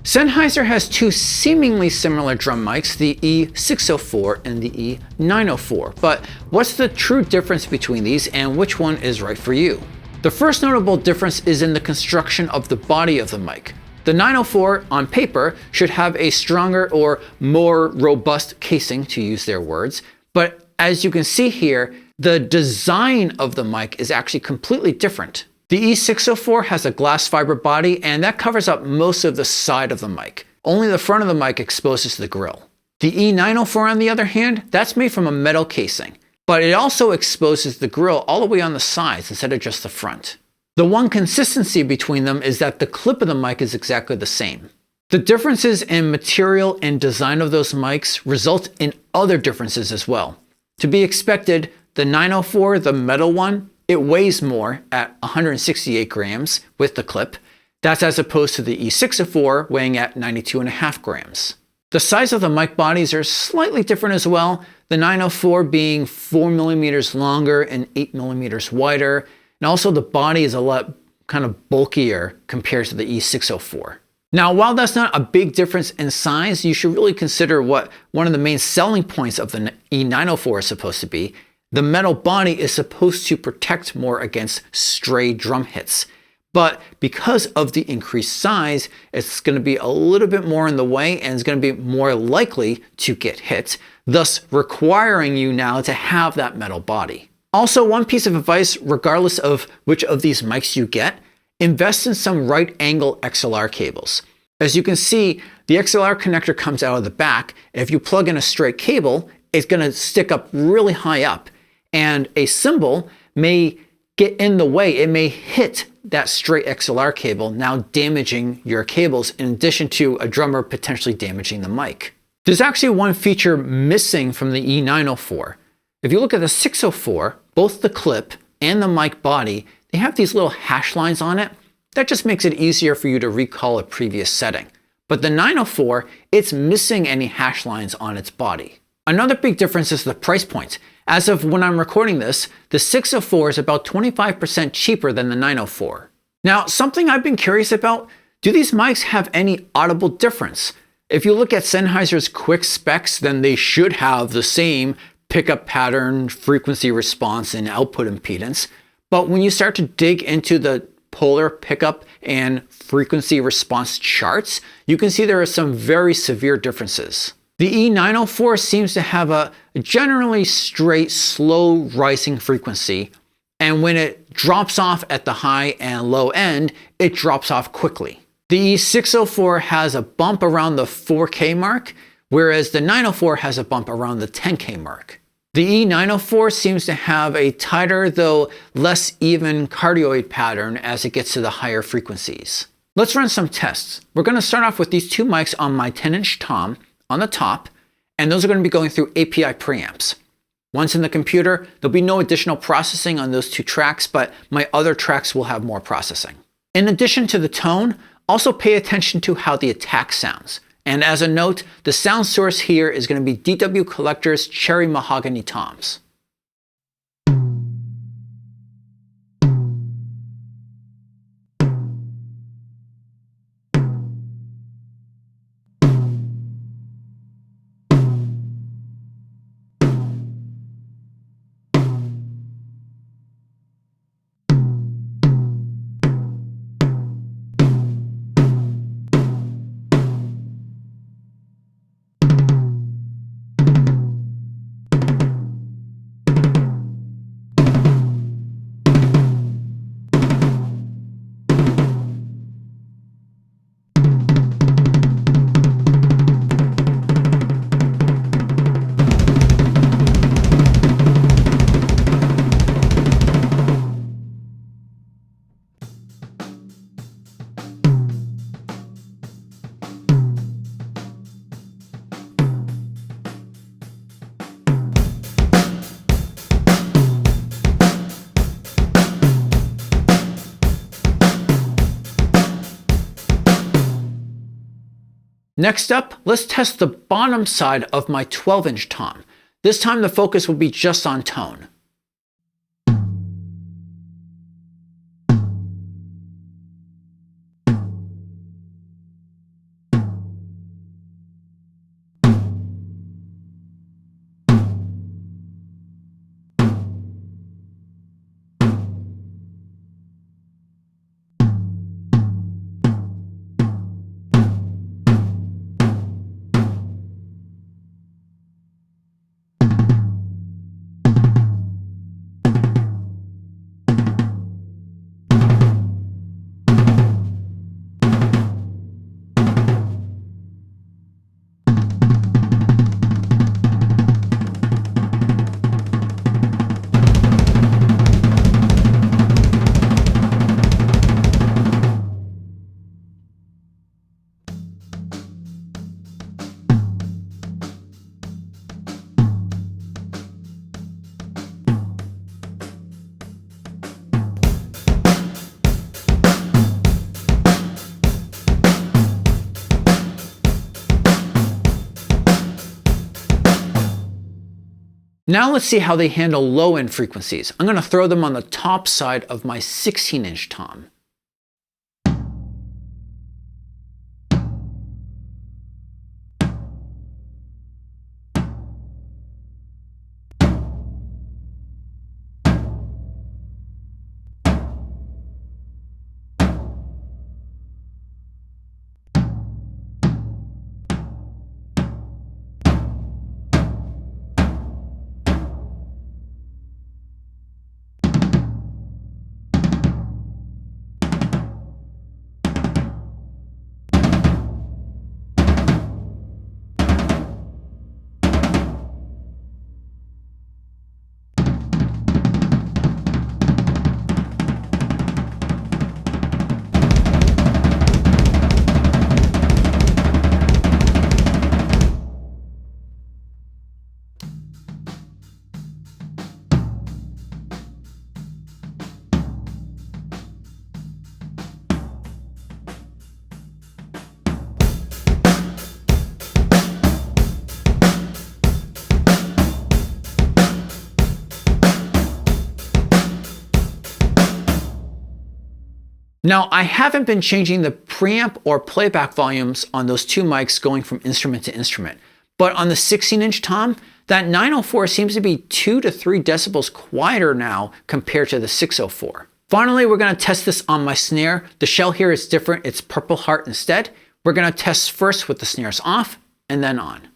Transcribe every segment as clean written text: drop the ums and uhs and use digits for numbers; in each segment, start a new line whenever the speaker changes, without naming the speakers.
Sennheiser has two seemingly similar drum mics, the e604 and the e904, but what's the true difference between these and which one is right for you? The first notable difference is in the construction of the body of the mic. The 904 on paper should have a stronger or more robust casing, to use their words, but as you can see here, the design of the mic is actually completely different. The e604 has a glass fiber body and that covers up most of the side of the mic. Only the front of the mic exposes the grill. The e904 on the other hand, that's made from a metal casing, but it also exposes the grill all the way on the sides instead of just the front. The one consistency between them is that the clip of the mic is exactly the same. The differences in material and design of those mics result in other differences as well. To be expected, the 904, the metal one, it weighs more at 168 grams with the clip. That's as opposed to the e604 weighing at 92.5 grams. The size of the mic bodies are slightly different as well, the 904 being 4 millimeters longer and 8 millimeters wider, and also the body is a lot kind of bulkier compared to the e604. Now, while that's not a big difference in size, you should really consider what one of the main selling points of the e904 is supposed to be. The metal body is supposed to protect more against stray drum hits. But because of the increased size, it's going to be a little bit more in the way and it's going to be more likely to get hit, thus requiring you now to have that metal body. Also, one piece of advice, regardless of which of these mics you get, invest in some right angle XLR cables. As you can see, the XLR connector comes out of the back. If you plug in a straight cable, it's going to stick up really high up. And a cymbal may get in the way. It may hit that straight XLR cable, now damaging your cables in addition to a drummer potentially damaging the mic. There's actually one feature missing from the e904. If you look at the 604, both the clip and the mic body, they have these little hash lines on it. That just makes it easier for you to recall a previous setting. But the 904, it's missing any hash lines on its body. Another big difference is the price point. As of when I'm recording this, the 604 is about 25% cheaper than the 904. Now, something I've been curious about, do these mics have any audible difference? If you look at Sennheiser's quick specs, then they should have the same pickup pattern, frequency response, and output impedance. But when you start to dig into the polar pickup and frequency response charts, you can see there are some very severe differences. The e904 seems to have a generally straight, slow rising frequency, and when it drops off at the high and low end, it drops off quickly. The e604 has a bump around the 4K mark, whereas the 904 has a bump around the 10K mark. The e904 seems to have a tighter, though less even cardioid pattern as it gets to the higher frequencies. Let's run some tests. We're going to start off with these two mics on my 10-inch tom on the top, and those are going to be going through API preamps. Once in the computer, there'll be no additional processing on those two tracks, but my other tracks will have more processing. In addition to the tone, also pay attention to how the attack sounds. And as a note, the sound source here is going to be DW Collector's Cherry Mahogany Toms. Next up, let's test the bottom side of my 12-inch tom. This time the focus will be just on tone. Now let's see how they handle low-end frequencies. I'm going to throw them on the top side of my 16-inch tom. Now, I haven't been changing the preamp or playback volumes on those two mics going from instrument to instrument. But on the 16-inch tom, that 904 seems to be 2 to 3 decibels quieter now compared to the 604. Finally, we're going to test this on my snare. The shell here is different. It's Purple Heart instead. We're going to test first with the snares off and then on.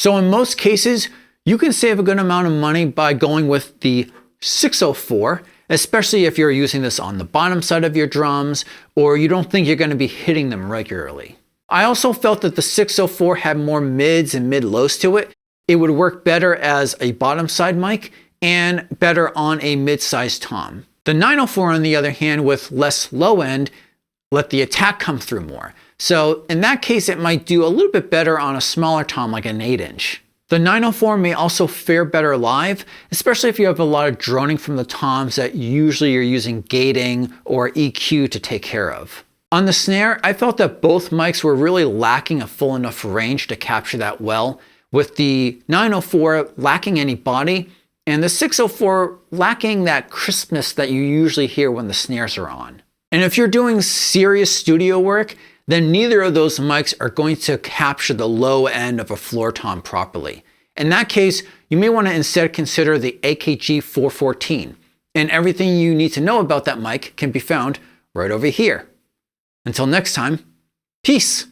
So in most cases, you can save a good amount of money by going with the 604, especially if you're using this on the bottom side of your drums or you don't think you're going to be hitting them regularly. I also felt that the 604 had more mids and mid-lows to it. It would work better as a bottom side mic and better on a mid-sized tom. The 904, on the other hand, with less low end, let the attack come through more. So in that case, it might do a little bit better on a smaller tom like an 8-inch. The 904 may also fare better live, especially if you have a lot of droning from the toms that usually you're using gating or EQ to take care of. On the snare, I felt that both mics were really lacking a full enough range to capture that well, with the 904 lacking any body and the 604 lacking that crispness that you usually hear when the snares are on. And if you're doing serious studio work, then neither of those mics are going to capture the low end of a floor tom properly. In that case, you may want to instead consider the AKG 414. And everything you need to know about that mic can be found right over here. Until next time, peace.